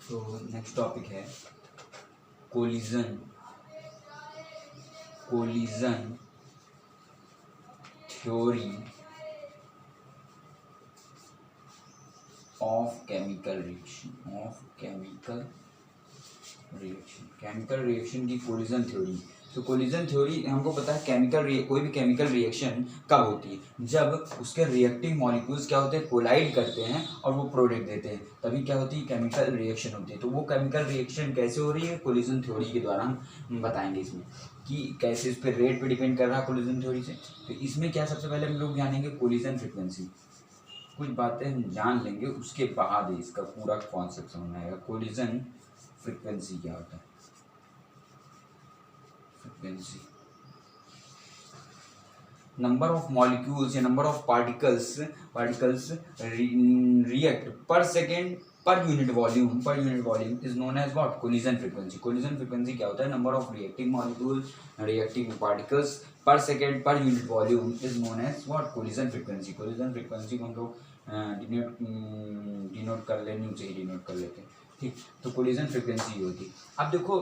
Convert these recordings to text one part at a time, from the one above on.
तो next topic है collision theory of chemical reaction की कोलिजन थ्योरी। तो कोलिजन थ्योरी हमको पता है कोई भी केमिकल रिएक्शन कब होती है, जब उसके रिएक्टिव मॉलिक्यूल्स क्या होते हैं, कोलाइड करते हैं और वो प्रोडक्ट देते हैं, तभी क्या होती है, केमिकल रिएक्शन होती है। तो वो केमिकल रिएक्शन कैसे हो रही है, कोलिजन थ्योरी के द्वारा हम बताएंगे इसमें कि कैसे उस पर रेट पे डिपेंड कर रहा है कोलिजन थ्योरी से। तो इसमें क्या सबसे पहले हम लोग जानेंगे कोलिजन फ्रिक्वेंसी, कुछ बातें हम जान लेंगे, उसके बाद इसका पूरा कॉन्सेप्ट समझ आएगा। कोलिजन फ्रिक्वेंसी क्या होता है, फ्रिक्वेंसी नंबर ऑफ मॉलिक्यूल्स या number of particles react per second per unit volume is known as what, collision frequency. Collision frequency क्या होता है, number of reactive molecules reactive particles per second per unit volume is known as what, collision frequency. Collision frequency को हम लोग denote कर लेनी चाहिए, denote कर लेते हैं, ठीक। तो कोलिजन फ्रिक्वेंसी होती है। अब देखो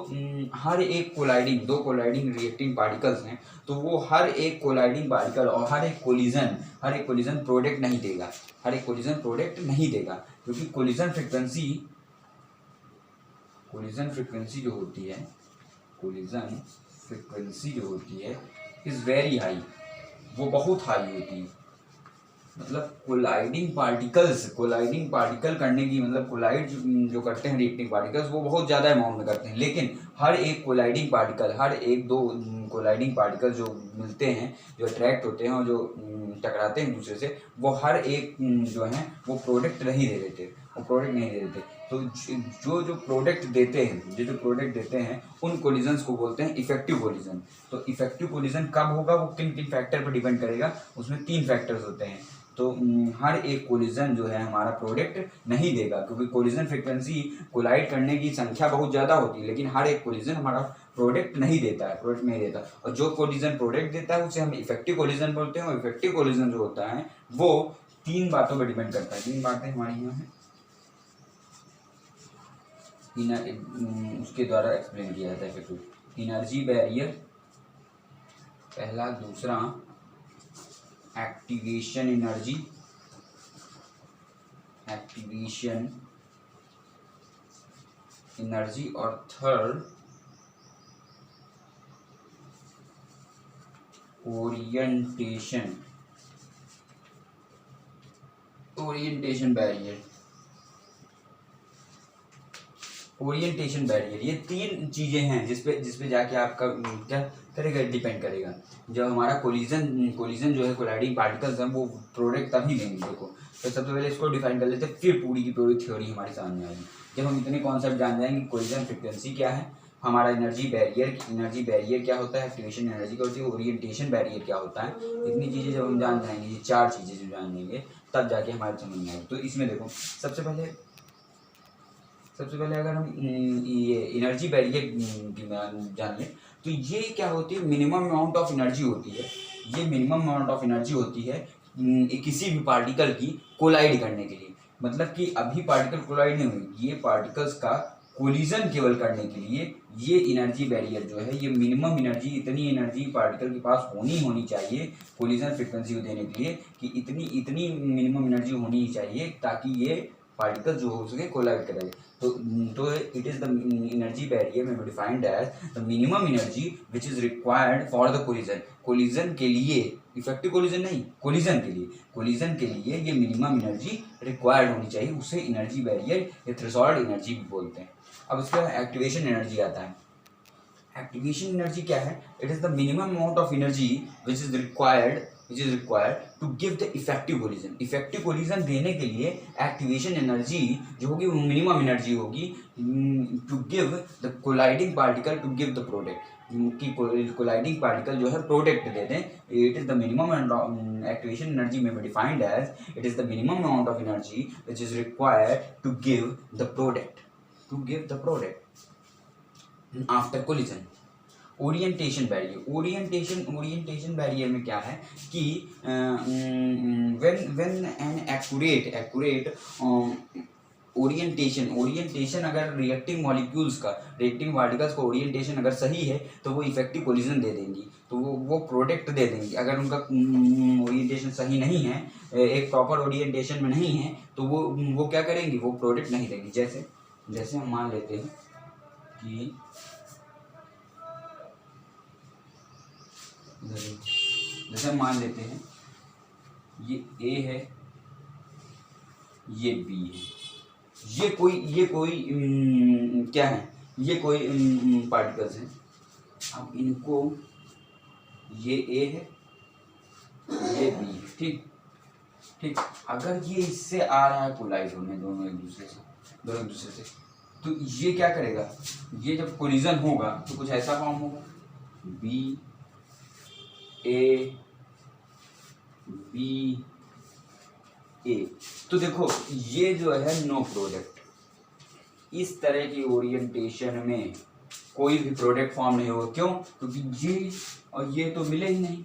हर एक दो कोलाइडिंग रिएक्टिंग पार्टिकल्स हैं, तो वो हर एक कोलाइडिंग पार्टिकल और हर एक कोलिजन प्रोडक्ट नहीं देगा, क्योंकि कोलिजन फ्रिक्वेंसी जो होती है इज वेरी हाई, वो बहुत हाई होती है। मतलब कोलाइडिंग पार्टिकल करने की, मतलब कोलाइड जो करते हैं रिएक्टिंग पार्टिकल्स, वो बहुत ज़्यादा अमाउंट में करते हैं, लेकिन हर एक दो कोलाइडिंग पार्टिकल जो मिलते हैं, जो अट्रैक्ट होते हैं और जो टकराते हैं दूसरे से, वो हर एक जो है वो प्रोडक्ट नहीं दे देते। तो जो प्रोडक्ट देते हैं उन कोलिजन्स को बोलते हैं इफेक्टिव कोलिजन। तो इफेक्टिव कोलिजन कब होगा, वो किन किन फैक्टर पर डिपेंड करेगा, उसमें 3 फैक्टर्स होते हैं। तो हर एक कोलिजन जो है हमारा प्रोडक्ट नहीं देगा, क्योंकि कोलिजन फ्रिक्वेंसी कोलाइड करने की संख्या बहुत ज़्यादा होती है, लेकिन हर एक कोलिजन हमारा प्रोडक्ट नहीं देता। और जो कोलिजन प्रोडक्ट देता है उसे हम इफेक्टिव कोलिजन बोलते हैं। और इफेक्टिव कोलिजन जो होता है वो 3 बातों पर डिपेंड करता है। 3 बातें हमारी यहाँ है, उसके द्वारा एक्सप्लेन किया जाता है इफेक्टिव। एनर्जी बैरियर पहला, दूसरा एक्टिवेशन एनर्जी और थर्ड ओरिएंटेशन बैरियर। ये 3 चीजें हैं जिसपे जाके आपका क्या करेगा, डिपेंड करेगा। जब हमारा कोलिजन जो है, कोलाइडिंग पार्टिकल्स हैं, वो प्रोडक्ट तभी देंगे। देखो, तो सबसे पहले इसको डिफाइन कर लेते हैं, फिर पूरी की पूरी थ्योरी हमारी सामने आएगी। जब हम इतने कॉन्सेप्ट जान जाएंगे, कोलिजन फ्रिक्वेंसी क्या है, हमारा एनर्जी बैरियर क्या होता है, एक्टिवेशन एनर्जी क्या होती है, ओरिएंटेशन बैरियर क्या होता है, इतनी चीज़ें जब हम जान जाएंगे, ये 4 चीज़ें जो जान लेंगे, तब जाके हमारे समझ में आएगी। तो इसमें देखो, सबसे पहले अगर हम ये एनर्जी बैरियर जान लें, तो ये क्या होती है, मिनिमम अमाउंट ऑफ एनर्जी होती है किसी भी पार्टिकल की कोलाइड करने के लिए। मतलब कि अभी पार्टिकल कोलाइड नहीं हुई, ये पार्टिकल्स का कोलिजन केवल करने के लिए ये एनर्जी बैरियर जो है, ये मिनिमम एनर्जी, इतनी एनर्जी पार्टिकल के पास होनी चाहिए कोलिजन फ्रिक्वेंसी को देने के लिए, कि इतनी मिनिमम एनर्जी होनी चाहिए ताकि ये पार्टिकल जो हो सके कोलाइड करे। तो it is the energy barrier में defined as the minimum energy which is required for the collision के लिए, इफेक्टिव कोलिजन नहीं, कोलिजन के लिए ये मिनिमम एनर्जी रिक्वायर्ड होनी चाहिए, उसे एनर्जी बैरियर या थ्रेशोल्ड एनर्जी भी बोलते हैं। अब उसके बाद एक्टिवेशन एनर्जी आता है। एक्टिवेशन एनर्जी क्या है, it is the minimum amount of energy which is required to give the effective collision देने के लिए एक्टिवेशन एनर्जी जो होगी वो मिनिमम एनर्जी होगी to give the colliding particle to give the product, कि कोलाइडिंग पार्टिकल जो है प्रोडक्ट दे दें। It is the minimum activation energy may be defined as it is the minimum amount of energy which is required to give the product after collision. Orientation barrier में क्या है कि when an accurate orientation अगर reacting molecules का, reacting particles का orientation अगर सही है तो वो इफेक्टिव कोलिजन दे देंगी, तो वो प्रोडक्ट दे देंगी। अगर उनका ओरिएंटेशन सही नहीं है, एक प्रॉपर ओरिएंटेशन में नहीं है, तो वो क्या करेंगी, वो प्रोडक्ट नहीं देंगी। जैसे हम मान लेते हैं कि जैसे हम मान लेते हैं ये ए है, ये बी है, ये कोई क्या है, ये कोई पार्टिकल्स हैं। अब इनको, ये ए है, ये बी है, ठीक। अगर ये इससे आ रहा है कोलाइड होने, दोनों एक दूसरे से, तो ये क्या करेगा, ये जब कोलिजन होगा तो कुछ ऐसा फॉर्म होगा, बी ए बी ए। तो देखो ये जो है नो प्रोडक्ट, इस तरह की ओरिएंटेशन में कोई भी प्रोडक्ट फॉर्म नहीं होगा। क्यों? क्योंकि ये और ये तो मिले ही नहीं,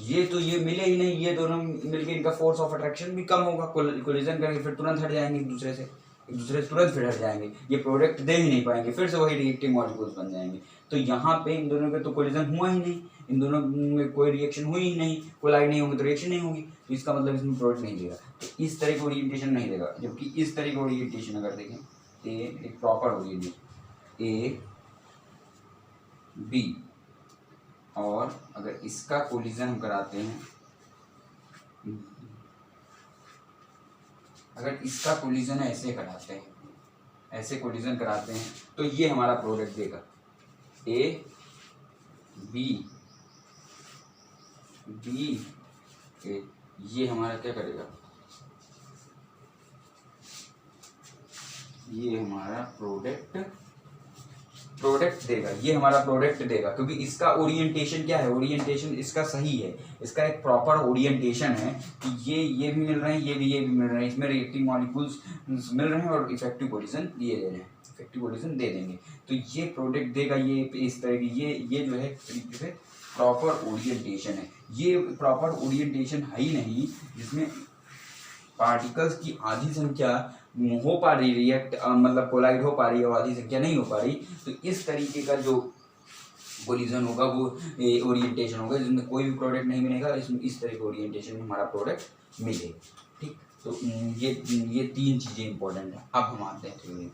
ये मिले ही नहीं, ये दोनों मिलके इनका फोर्स ऑफ अट्रैक्शन भी कम होगा, कोलिजन करेंगे फिर तुरंत हट जाएंगे एक दूसरे से तुरंत फिर हट जाएंगे, ये प्रोडक्ट दे ही नहीं पाएंगे, फिर से वही रिएक्टिव मॉलिक्यूल्स बन जाएंगे। तो यहाँ पे इन दोनों का तो कोलिजन हुआ ही नहीं, इन दोनों में कोई रिएक्शन हुई ही नहीं, कोलाइड नहीं होगी तो रिएक्शन नहीं होगी, तो इसका मतलब इसमें प्रोडक्ट नहीं देगा। तो इस तरह की ओरिएंटेशन नहीं देगा। जबकि इस तरह की ओरिएंटेशन अगर देखें, एक प्रॉपर ओरिएंटेशन ए बी, और अगर इसका कोलिजन हम कराते हैं, अगर इसका कोलिजन ऐसे कराते हैं, ऐसे कोलिजन कराते हैं, तो ये हमारा प्रोडक्ट देगा ए बी ए, ये हमारा क्या करेगा, ये हमारा प्रोडक्ट देगा, ये हमारा प्रोडक्ट देगा। क्योंकि इसका ओरिएंटेशन क्या है, ओरिएंटेशन इसका सही है, इसका एक प्रॉपर ओरिएंटेशन है कि ये भी मिल रहे हैं, ये भी मिल रहे हैं, इसमें रिएक्टिव मॉलिक्यूल्स मिल रहे हैं और इफेक्टिव कोलिजन ये दे रहे हैं, इफेक्टिव कोलिजन दे देंगे, तो ये प्रोडक्ट देगा। ये इस तरह की ये जो है तरीके से प्रॉपर ओरिएंटेशन है। ये प्रॉपर ओरिएंटेशन है ही नहीं जिसमें पार्टिकल्स की आधी संख्या हो पा रही, रिएक्ट मतलब कोलाइड हो पा रही है, और आधी संख्या नहीं हो पा रही। तो इस तरीके का जो कोलिजन होगा वो ओरिएंटेशन होगा जिसमें कोई भी प्रोडक्ट नहीं मिलेगा, इसमें इस तरह के ओरिएंटेशन में हमारा प्रोडक्ट मिलेगा। ठीक, तो ये तीन चीज़ें इंपॉर्टेंट है। अब हम आते हैं थ्योरी।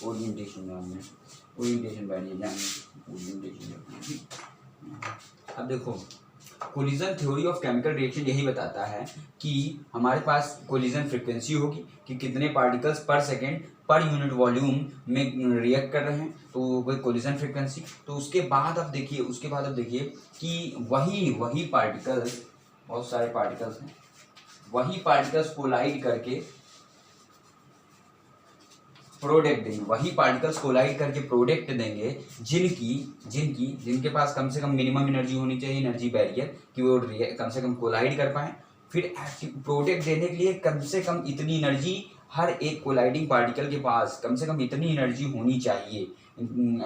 ओरिएंटेशन जानना, ओरिएंटेशन बैठिए जानना, ओरिएंटेशन। अब देखो, collision theory of chemical reaction यही बताता है कि हमारे पास कोलिजन फ्रीक्वेंसी होगी कि कितने particles per second per unit volume में रिएक्ट कर रहे हैं, तो वही कोलिजन फ्रीक्वेंसी। तो उसके बाद अब देखिए कि वही पार्टिकल्स, बहुत सारे पार्टिकल्स हैं, वही पार्टिकल्स कोलाइड करके प्रोडक्ट देंगे, वही पार्टिकल्स कोलाइड करके प्रोडक्ट देंगे जिनके पास कम से कम मिनिमम एनर्जी होनी चाहिए, एनर्जी बैरियर, कि वो कम से कम कोलाइड कर पाए। फिर प्रोडक्ट देने के लिए कम से कम इतनी एनर्जी हर एक कोलाइडिंग पार्टिकल के पास कम से कम इतनी एनर्जी होनी चाहिए,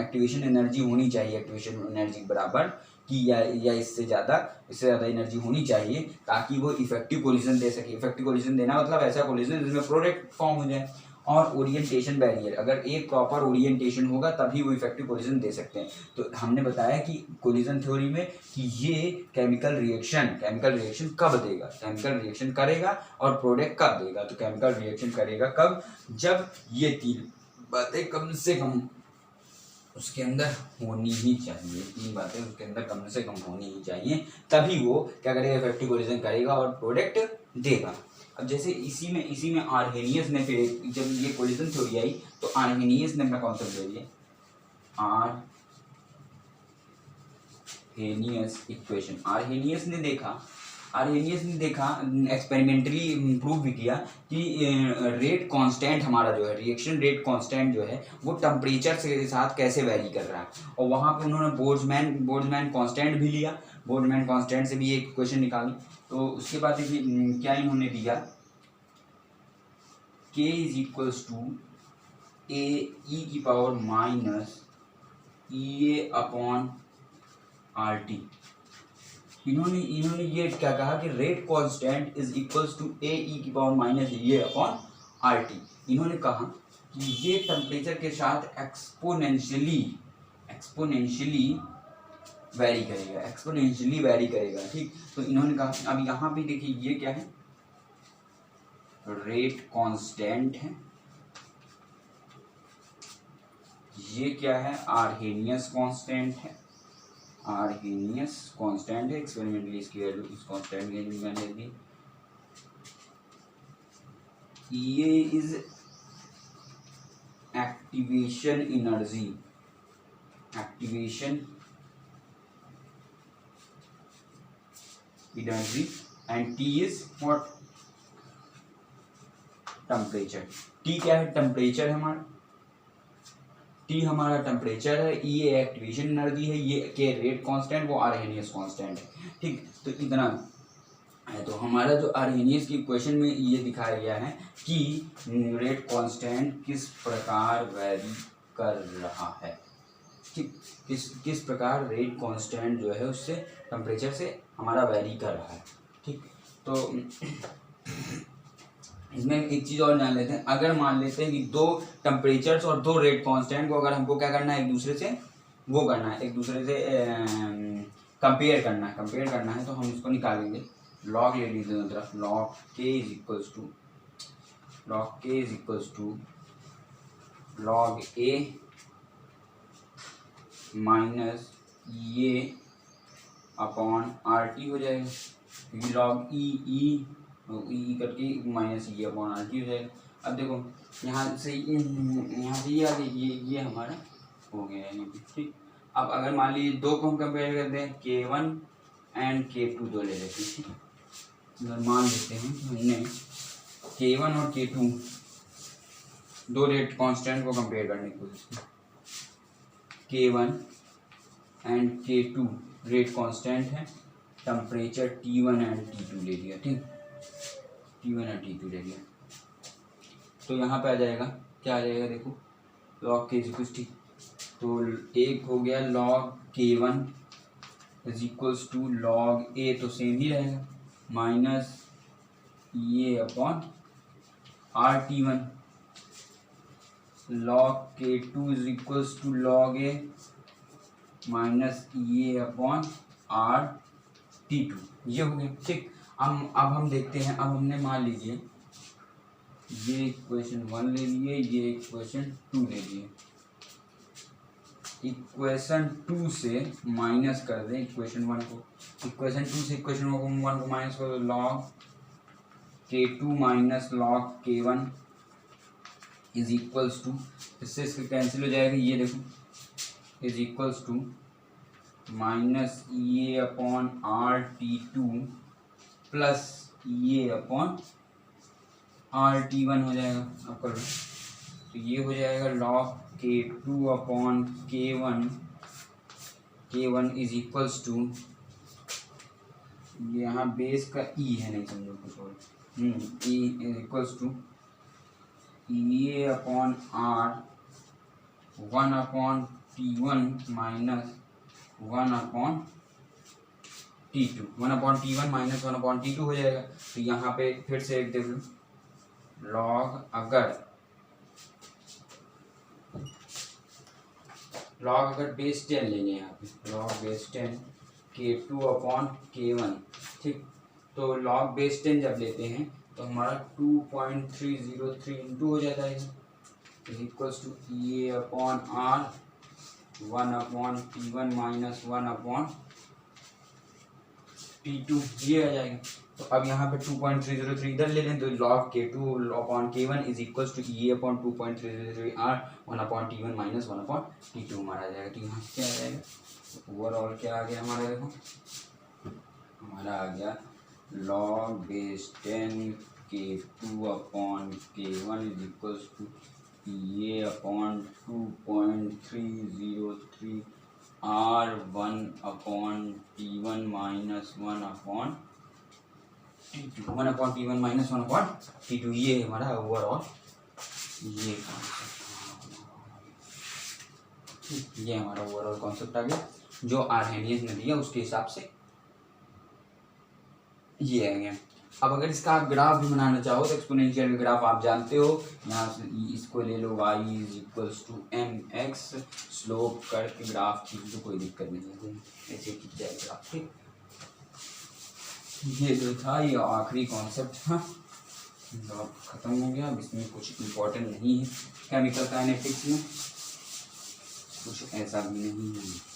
एक्टिवेशन एनर्जी होनी चाहिए, एक्टिवेशन एनर्जी बराबर कि या इससे ज़्यादा एनर्जी होनी चाहिए, ताकि वो इफेक्टिव कोलिजन दे सके। इफेक्टिव कोलिजन देना मतलब ऐसा कोलिजन जिसमें प्रोडक्ट फॉर्म हो जाए। और ओरिएंटेशन बैरियर, अगर एक प्रॉपर ओरिएंटेशन होगा तभी वो इफेक्टिव कोलिजन दे सकते हैं। तो हमने बताया कि कोलिजन थ्योरी में कि ये केमिकल रिएक्शन कब देगा, केमिकल रिएक्शन करेगा और प्रोडक्ट कब देगा। तो केमिकल रिएक्शन करेगा कब, जब ये तीन बातें कम से कम उसके अंदर होनी ही चाहिए, तीन बातें उसके अंदर कम से कम होनी ही चाहिए, तभी वो क्या करेगा, इफेक्टिव कोलिजन करेगा और प्रोडक्ट देगा। अब जैसे इसी में आर्हेनियस ने, फिर जब ये कोलिजन थ्योरी आई तो आर्हेनियस ने अपना कॉन्सेप्ट ले लिया, आर्हेनियस इक्वेशन। आर्हेनियस ने देखा एक्सपेरिमेंटली प्रूव भी किया कि रेट कांस्टेंट हमारा जो है, रिएक्शन रेट कांस्टेंट जो है, वो टेम्परेचर के साथ कैसे वैरी कर रहा है। और वहाँ पे उन्होंने बोल्ट्जमैन कांस्टेंट भी लिया, बोल्ट्जमैन कांस्टेंट से भी एक इक्वेशन निकाली। तो उसके बाद देखिए क्या इन्होंने दिया, K is equals to A E की power minus E A upon R T. इन्होंने इन्होंने ये क्या कहा कि rate constant is equals to A E की power minus A upon R T. इन्होंने कहा कि ये टेम्परेचर के साथ एक्सपोनेंशियली वैरी करेगा, ठीक। तो इन्होंने कहा, अब यहाँ पे देखिए ये क्या है, रेट कांस्टेंट है, ये क्या है, आर्हेनियस कांस्टेंट है, एक्सपेरिमेंटली इसकी वैल्यू इस कांस्टेंट की वैल्यू मैंने दी। ये is activation energy and T is what, temperature. T क्या है, टेम्परेचर है हमारा, टी हमारा टेम्परेचर है, ये एक्टिवेशन एनर्जी है, ये के रेट कांस्टेंट, वो आर्हेनियस कांस्टेंट है, ठीक। तो इतना है। तो हमारा जो आर्हेनियस की इक्वेशन में ये दिखाया गया है कि रेट कांस्टेंट किस प्रकार वैरी कर रहा है, ठीक। किस प्रकार रेट कांस्टेंट जो है उससे टेम्परेचर से हमारा वैरी कर रहा है, ठीक। तो इसमें एक चीज़ और जान लेते हैं, अगर मान लेते हैं कि दो टेम्परेचर्स और दो रेट कांस्टेंट को अगर हमको क्या करना है, एक दूसरे से कंपेयर करना है, तो हम इसको निकालेंगे, लॉग ले लीजिए दोनों तरफ, log K is equals to log A minus ये अपॉन आर टी हो जाएगा, क्योंकि लॉग ई करके माइनस ये अपॉन आर टी हो जाएगा। अब देखो यहाँ से ये आ गया, ये हमारा हो गया है, ठीक। अब अगर मान लीजिए दो को हम कंपेयर करते हैं, K1 एंड K2 दो ले लेते हैं, ठीक। अगर मान लेते हैं हमने K1 और K2 दो रेट कांस्टेंट को कंपेयर करने की कोशिश की, K1 and K2 rate constant है, टेम्परेचर T1 एंड T2 ले लिया, ठीक, T1 एंड T2 ले लिया। तो यहाँ पे आ जाएगा, क्या आ जाएगा, देखो लॉग के इक्वल्स टी, तो एक हो गया log K1 is equals to log A, तो सेम ही रहेगा, माइनस ये upon R T1, log K2 is equals to log A minus ये अपॉन आर T2, ये हो गया, ठीक। अब हम देखते हैं, अब हमने मान लीजिए ये इक्वेशन 1 ले लिए, ये इक्वेशन 2 ले लिए, इक्वेशन 2 से माइनस कर दें इक्वेशन 1 को, इक्वेशन 2 से इक्वेशन 1 को माइनस करो, log K2 minus log K1 is equals to, इससे इसके कैंसिल हो जाएगा, ये देखो इज इक्वल्स टू माइनस ये अपॉन आर T2 प्लस ये अपॉन आर T1 हो जाएगा। अब कर लो, तो ये हो जाएगा log K2 upon K1 is equals to, यहाँ बेस का ई है, नहीं समझो कुछ और, ई इज इक्वल्स टू ये upon R 1 upon T1 minus 1 upon T2, 1 upon T1 minus 1 upon T2 हो जाएगा। तो यहाँ पे फिर से एक देख लो, लॉग अगर बेस 10 लेंगे, यहाँ पे log base 10 K2 upon K1, ठीक। तो लॉग बेस 10 जब लेते हैं तो हमारा 2.303 इंटू हो जाता है, इज इक्वल्स टू ये upon R 1 upon T1 minus 1 upon T2, ये आ जाएगा। तो अब यहाँ पे 2.303 इधर ले लें, तो log K2 upon K1 is equals to ये upon 2.303 R 1 upon T1 minus 1 upon T2 हमारा आ जाएगा। तो यहाँ से क्या आ जाएगा, ओवरऑल क्या आ गया हमारा, देखो हमारा आ गया log base 10 K2 upon K1 is equals to ये upon 2.303 R1 upon T1 minus 1 upon T2, 1 upon T1 minus 1 upon T2, ये हमारा ओवरऑल ये हमारा ओवरऑल कॉन्सेप्ट आ गया, जो आर्हेनियस ने दिया उसके हिसाब से ये है गया। अब अगर इसका आप ग्राफ भी बनाना चाहो तो एक्सपोनेंशियल ग्राफ आप जानते हो, यहाँ से इसको ले लो y equals to mx, slope करके ग्राफ खींच लो, कोई दिक्कत नहीं है, ऐसे खींच जाए ग्राफ। ठीक, ये जो था ये आखिरी कॉन्सेप्ट था, अब खत्म हो गया। अब इसमें कुछ इम्पोर्टेंट नहीं है केमिकल काइनेटिक्स में, कुछ ऐसा भी नहीं है।